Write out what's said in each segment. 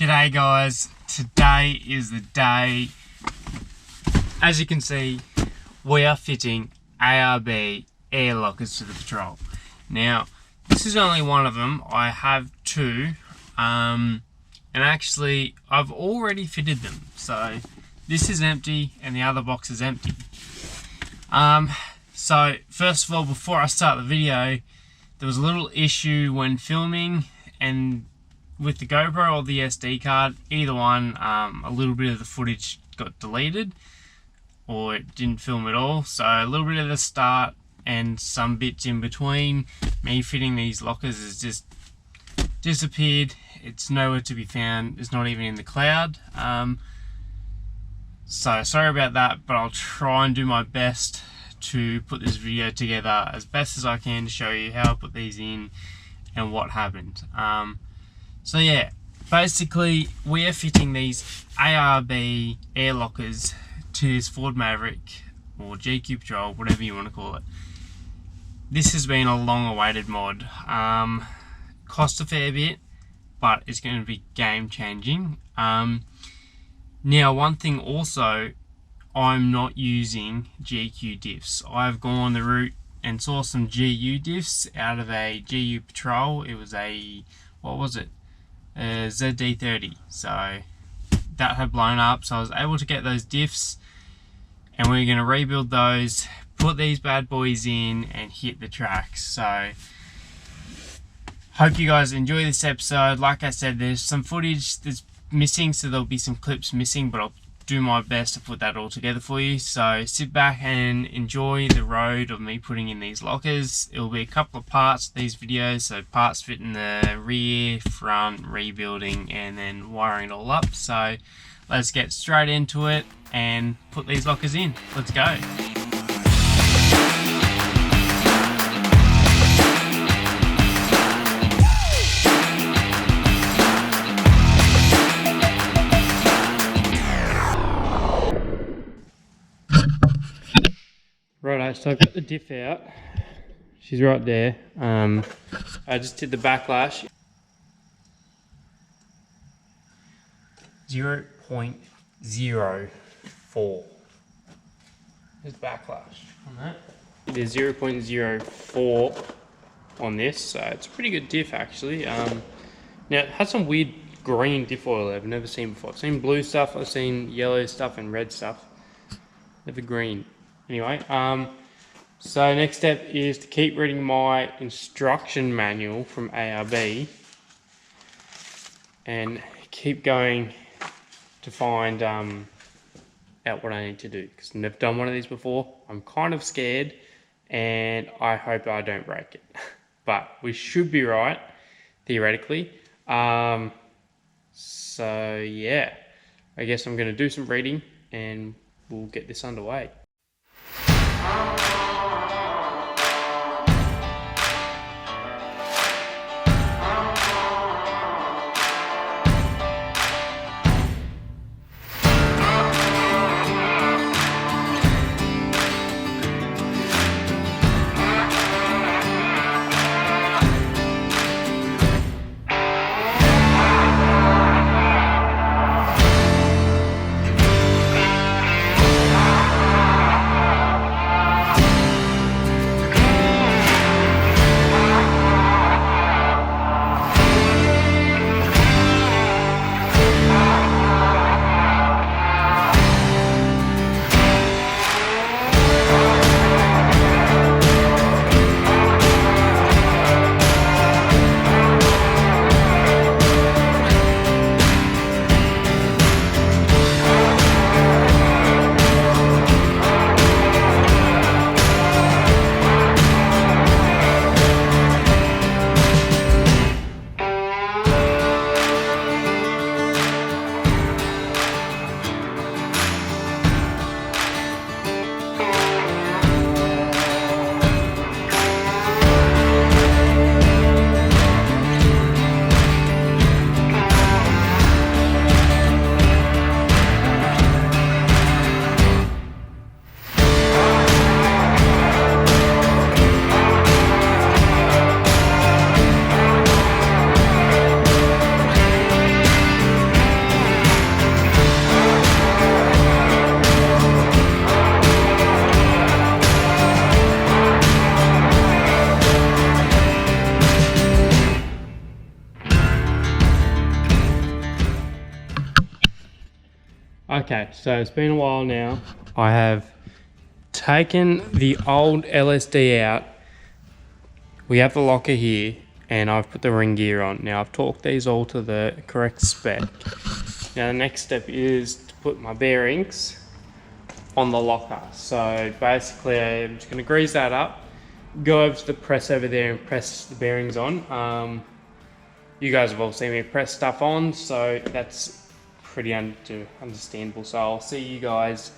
G'day guys, today is the day. As you can see, we are fitting ARB Air lockers to the Patrol. Now, this is only one of them. I have two, and actually I've already fitted them. So this is empty and the other box is empty. So first of all, before I start the video, there was a little issue when filming and with the GoPro or the SD card, either one, a little bit of the footage got deleted or it didn't film at all. So a little bit of the start and some bits in between me fitting these lockers has just disappeared. It's nowhere to be found. It's not even in the cloud. So sorry about that, but I'll try and do my best to put this video together as best as I can to show you how I put these in and what happened. So yeah, basically we are fitting these ARB air lockers to this Ford Maverick or GQ Patrol, whatever you want to call it. This has been a long awaited mod. Cost a fair bit, but it's going to be game changing. Now one thing also, I'm not using GQ diffs. I've gone the route and saw some GU diffs out of a GU Patrol. It was a, what was it? ZD30. So that had blown up, so I was able to get those diffs and we're going to rebuild those, put these bad boys in and hit the tracks. So hope you guys enjoy this episode. Like I said, there's some footage that's missing, so there'll be some clips missing, but I'll do my best to put that all together for you. So sit back and enjoy the road of me putting in these lockers. It'll be a couple of parts of these videos, so parts fitting the rear, front, rebuilding, and then wiring it all up. So let's get straight into it and put these lockers in. Let's go. Righto, so I've got the diff out. She's right there. I just did the backlash. 0.04. There's backlash on that. There's 0.04 on this, so it's a pretty good diff actually. Now it has some weird green diff oil I've never seen before. I've seen blue stuff, I've seen yellow stuff and red stuff. Never green. Anyway, so next step is to keep reading my instruction manual from ARB and keep going to find out what I need to do, because I've never done one of these before. I'm kind of scared and I hope I don't break it, but we should be right theoretically. So yeah, I guess I'm going to do some reading and we'll get this underway. Okay, so it's been a while now. I have taken the old LSD out. We have the locker here, and I've put the ring gear on. Now I've torqued these all to the correct spec. Now the next step is to put my bearings on the locker. So basically I'm just going to grease that up, go over to the press over there and press the bearings on. You guys have all seen me press stuff on, so that's pretty understandable. So I'll see you guys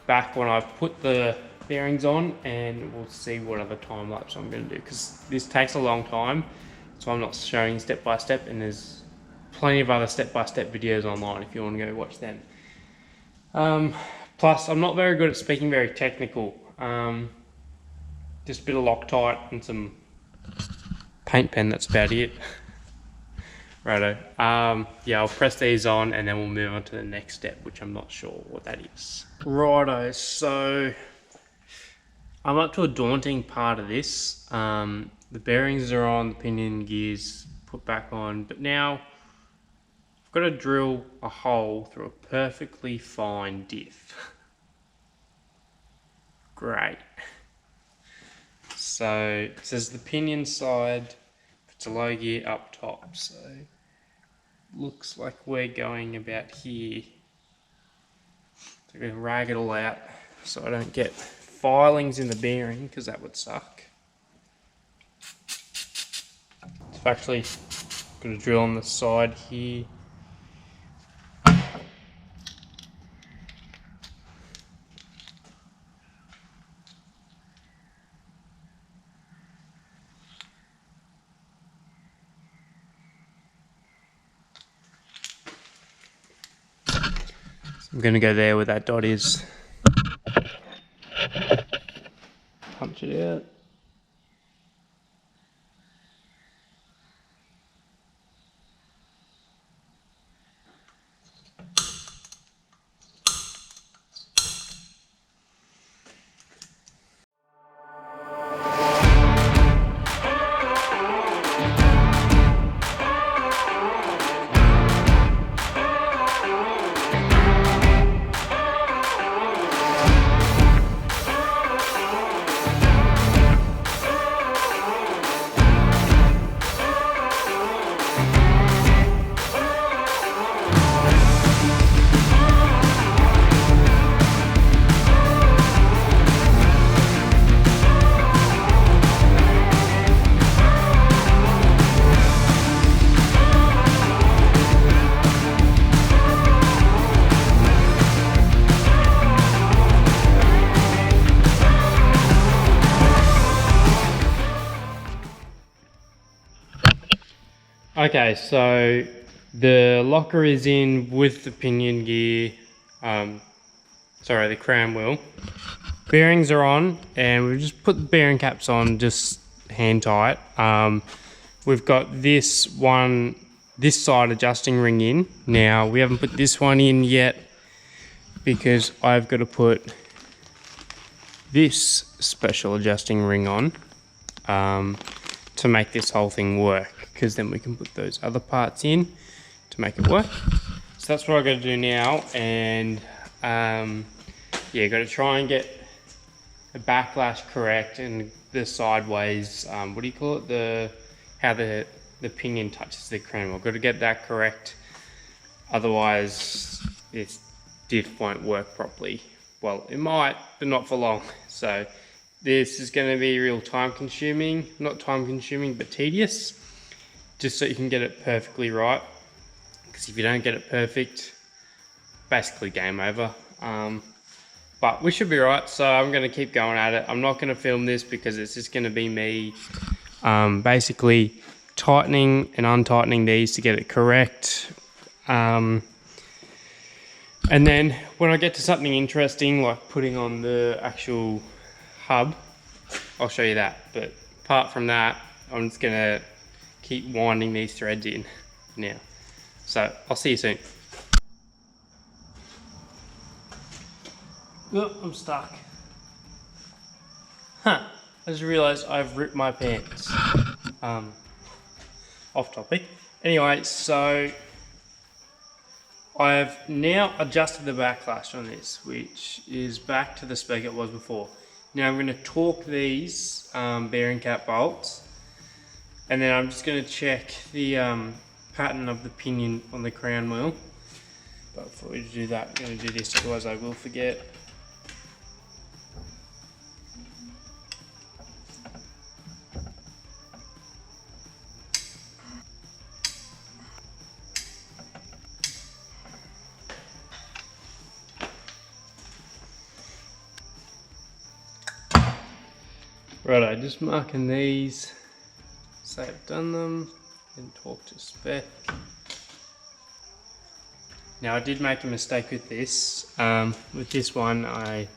back when I've put the bearings on, and we'll see what other time lapse I'm going to do, because this takes a long time, so I'm not showing step by step, and there's plenty of other step by step videos online if you want to go watch them. Plus I'm not very good at speaking very technical. Just a bit of Loctite and some paint pen, that's about it. Righto. Yeah, I'll press these on and then we'll move on to the next step, which I'm not sure what that is. Righto, so I'm up to a daunting part of this. The bearings are on, the pinion gears put back on, but now I've got to drill a hole through a perfectly fine diff. Great. So it says the pinion side, it's a low gear up top, so looks like we're going about here. So I'm going to rag it all out so I don't get filings in the bearing, because that would suck. So I've actually got to drill on the side here. I'm going to go there where that dot is. Punch it out. Okay, so the locker is in with the pinion gear, sorry, the crown wheel. Bearings are on, and we've just put the bearing caps on just hand tight. We've got this side adjusting ring in. Now, we haven't put this one in yet because I've got to put this special adjusting ring on to make this whole thing work, because then we can put those other parts in to make it work. So that's what I've got to do now, and yeah, got to try and get the backlash correct and the sideways, what do you call it, how the pinion touches the crown wheel. Got to get that correct, otherwise this diff won't work properly. Well, it might, but not for long. So this is going to be real time consuming, not time consuming, but tedious, just so you can get it perfectly right. Because if you don't get it perfect, basically game over. But we should be right, so I'm going to keep going at it. I'm not going to film this because it's just going to be me basically tightening and untightening these to get it correct. And then when I get to something interesting, like putting on the actual hub, I'll show you that. But apart from that, I'm just going to keep winding these threads in now. So I'll see you soon. Oh, I'm stuck. Huh, I just realised I've ripped my pants. Off topic. Anyway, so I have now adjusted the backlash on this, which is back to the spec it was before. Now I'm going to torque these bearing cap bolts, and then I'm just going to check the pattern of the pinion on the crown wheel. But before we do that, I'm going to do this, otherwise I will forget. Righto, just marking these, say I've done them, and torque to spec. Now I did make a mistake with this. With this one I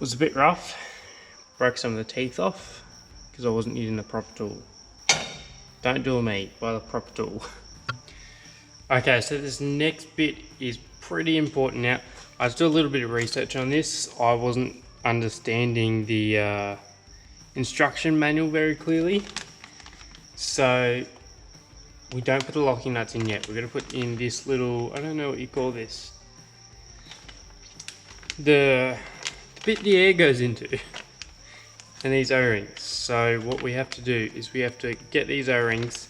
was a bit rough, broke some of the teeth off because I wasn't using the proper tool. Don't do me, buy the proper tool. Okay, so this next bit is pretty important. Now I was doing a little bit of research on this. I wasn't understanding the instruction manual very clearly, so we don't put the locking nuts in yet. We're going to put in this little, I don't know what you call this, the bit the air goes into, and these O-rings. So what we have to do is we have to get these O-rings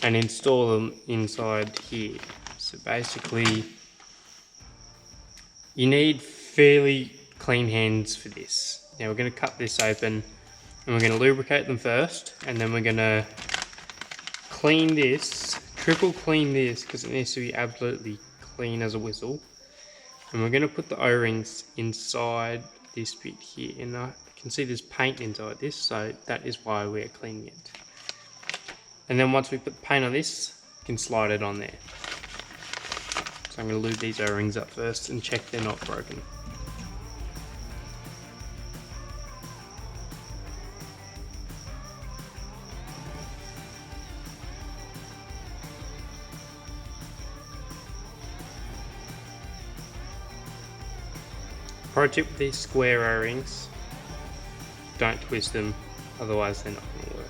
and install them inside here. So basically you need fairly clean hands for this. Now we're going to cut this open and we're going to lubricate them first, and then we're going to clean this, triple clean this because it needs to be absolutely clean as a whistle. And we're going to put the O-rings inside this bit here, and I can see there's paint inside this, so that is why we're cleaning it. And then once we put the paint on this, you can slide it on there. So I'm going to lube these O-rings up first and check they're not broken. Pro tip with these square O-rings, don't twist them, otherwise they're not going to work.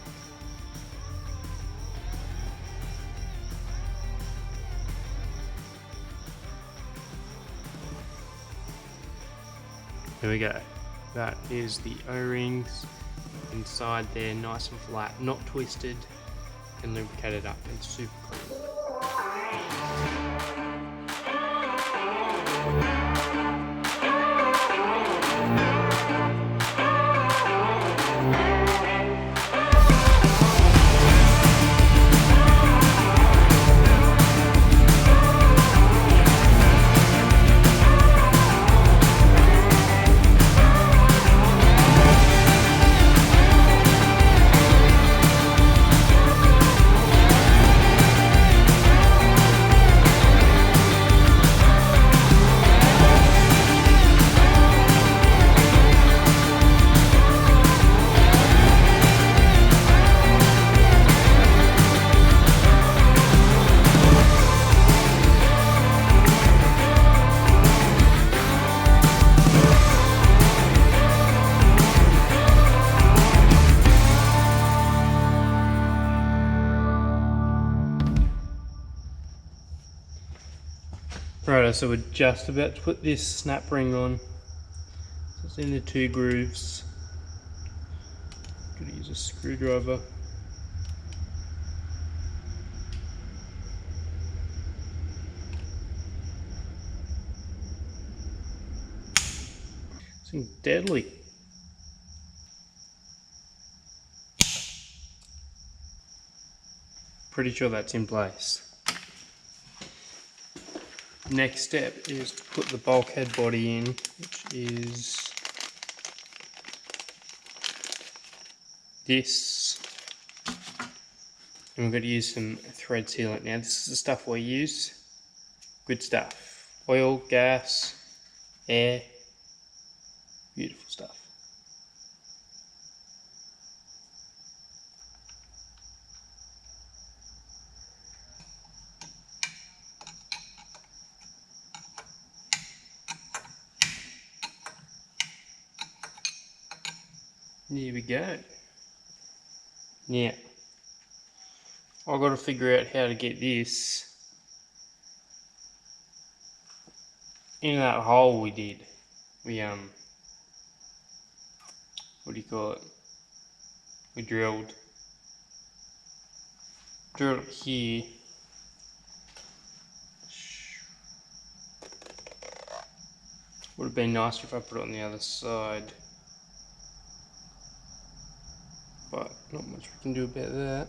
There we go. That is the O-rings inside there, nice and flat, not twisted, and lubricated up and super clean. Right, so we're just about to put this snap ring on. So it's in the two grooves. Gonna use a screwdriver. It's deadly. Pretty sure that's in place. Next step is to put the bulkhead body in, which is this. And we're going to use some thread sealant. Now this is the stuff we use. Good stuff. Oil, gas, air. Beautiful stuff. There we go. Now, I've got to figure out how to get this in that hole we did, we what do you call it? We drilled it here. Would have been nicer if I put it on the other side, but not much we can do about that.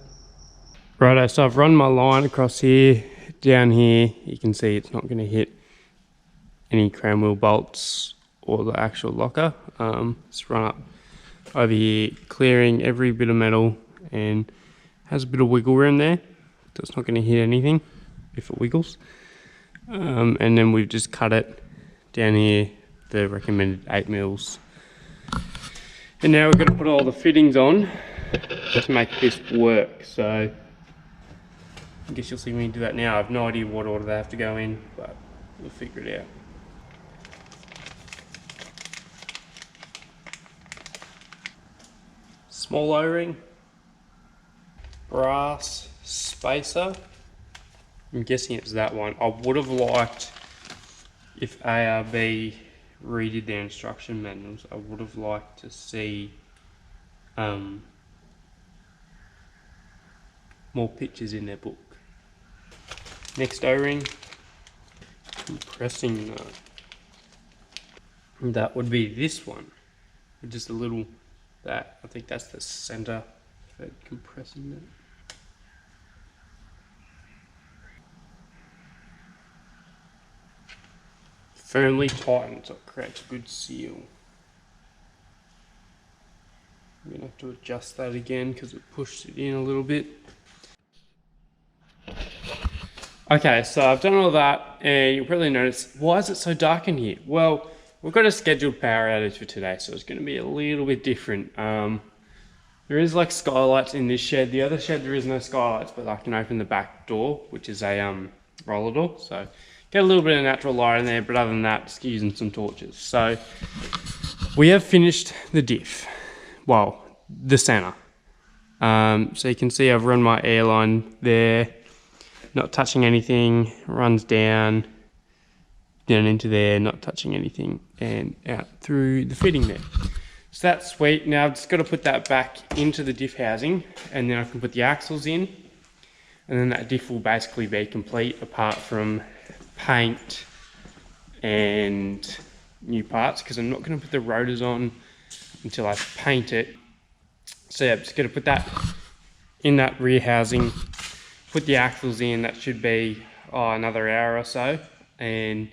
Righto, so I've run my line across here, down here. You can see it's not going to hit any crown wheel bolts or the actual locker. It's run up over here, clearing every bit of metal, and has a bit of wiggle room there, so it's not going to hit anything if it wiggles. And then we've just cut it down here, the recommended 8 mils. And now we're going to put all the fittings on to make this work. So I guess you'll see me do that now. I have no idea what order they have to go in, but we'll figure it out. Small O-ring, brass spacer. I'm guessing it's that one. I would have liked, if ARB redid their instruction manuals, I would have liked to see more pictures in their book. Next O-ring, compressing nut. That would be this one, with just a little, I think that's the center for compressing nut. Firmly tightened so it creates a good seal. I'm going to have to adjust that again because it pushed it in a little bit. Okay, so I've done all that, and you'll probably notice, why is it so dark in here? Well, we've got a scheduled power outage for today, so it's going to be a little bit different. There is like skylights in this shed. The other shed there is no skylights, but I can open the back door, which is a roller door, so get a little bit of natural light in there, but other than that, just using some torches. So we have finished the diff, well, the center. So you can see I've run my Airline there, not touching anything, runs down into there, not touching anything, and out through the fitting there. So that's sweet. Now I've just got to put that back into the diff housing, and then I can put the axles in, and then that diff will basically be complete apart from paint and new parts, because I'm not going to put the rotors on until I paint it. So yeah, I'm just going to put that in that rear housing, put the axles in. That should be another hour or so, and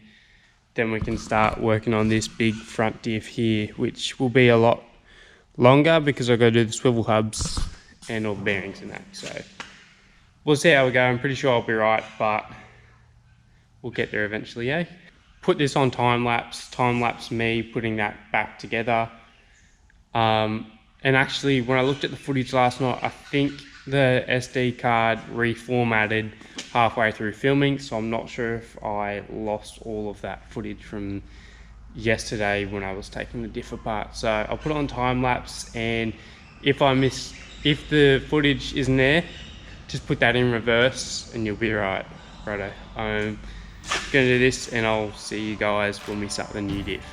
then we can start working on this big front diff here, which will be a lot longer because I've got to do the swivel hubs and all the bearings and that. So we'll see how we go. I'm pretty sure I'll be right, but we'll get there eventually, eh? Put this on time lapse me putting that back together. And actually, when I looked at the footage last night, I think the SD card reformatted halfway through filming, so I'm not sure if I lost all of that footage from yesterday when I was taking the diff apart. So I'll put it on time lapse, and if the footage isn't there, just put that in reverse and you'll be right. Righto. I'm gonna do this, and I'll see you guys when we start the new diff.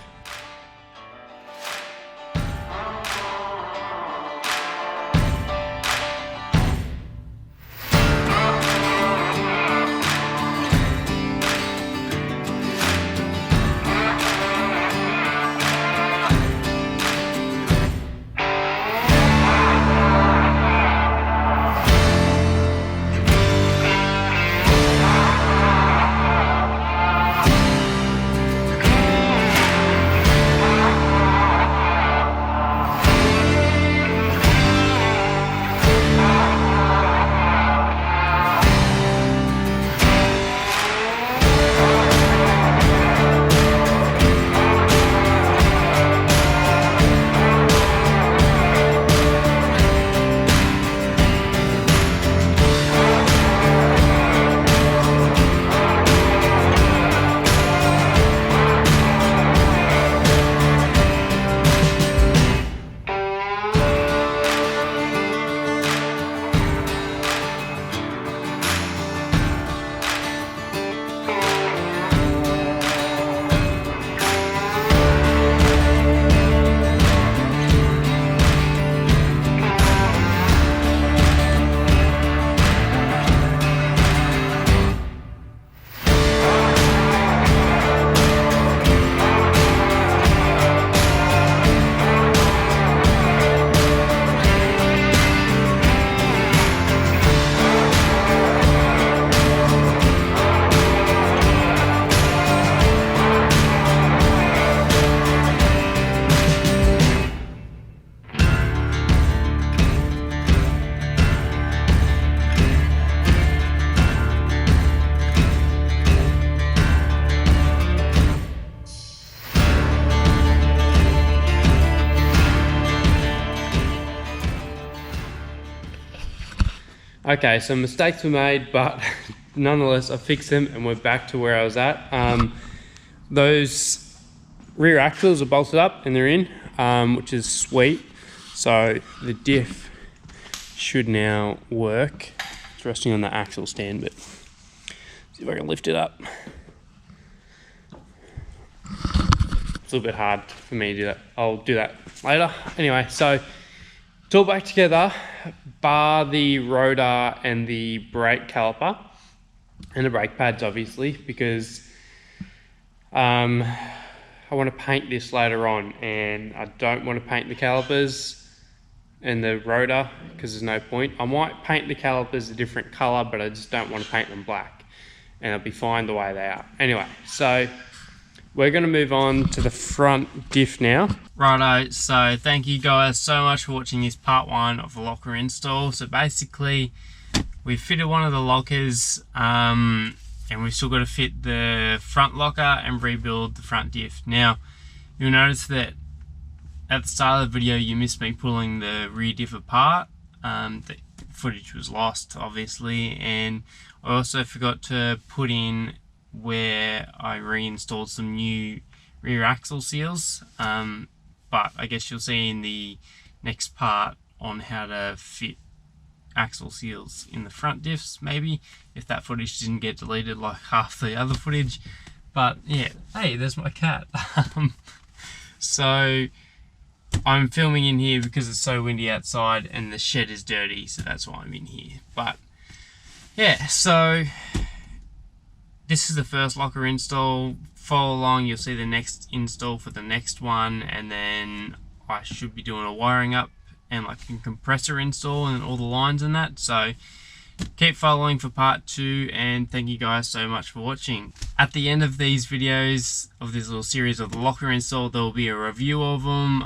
Okay, so mistakes were made, but nonetheless I fixed them and we're back to where I was at. Those rear axles are bolted up and they're in, which is sweet. So the diff should now work. It's resting on the axle stand, but see if I can lift it up. It's a little bit hard for me to do that. I'll do that later. Anyway, so it's all back together, bar the rotor and the brake caliper and the brake pads, obviously, because I want to paint this later on, and I don't want to paint the calipers and the rotor because there's no point. I might paint the calipers a different color, but I just don't want to paint them black, and I'll be fine the way they are. Anyway, so we're going to move on to the front diff now. Righto, so thank you guys so much for watching this part 1 of the locker install. So basically, we fitted one of the lockers, and we've still got to fit the front locker and rebuild the front diff. Now, you'll notice that at the start of the video, you missed me pulling the rear diff apart. The footage was lost, obviously, and I also forgot to put in where I reinstalled some new rear axle seals, but I guess you'll see in the next part on how to fit axle seals in the front diffs, maybe, if that footage didn't get deleted like half the other footage. But yeah, hey, there's my cat. So I'm filming in here because it's so windy outside and the shed is dirty, so that's why I'm in here. But yeah, so this is the first locker install. Follow along, you'll see the next install for the next one, and then I should be doing a wiring up and like a compressor install and all the lines and that. So keep following for part 2, and thank you guys so much for watching. At the end of these videos, of this little series of the locker install, there will be a review of them,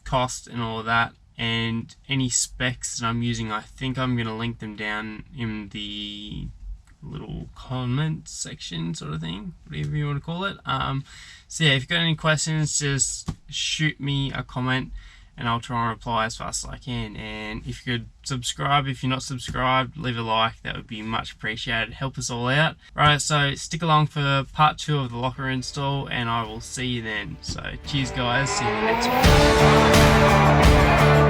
cost and all of that, and any specs that I'm using. I think I'm going to link them down in the little comment section sort of thing, whatever you want to call it. So yeah, if you've got any questions, just shoot me a comment and I'll try and reply as fast as I can. And if you could subscribe, if you're not subscribed, leave a like, that would be much appreciated. Help us all out. Right, so stick along for part 2 of the locker install, and I will see you then. So cheers guys, see you in the next one.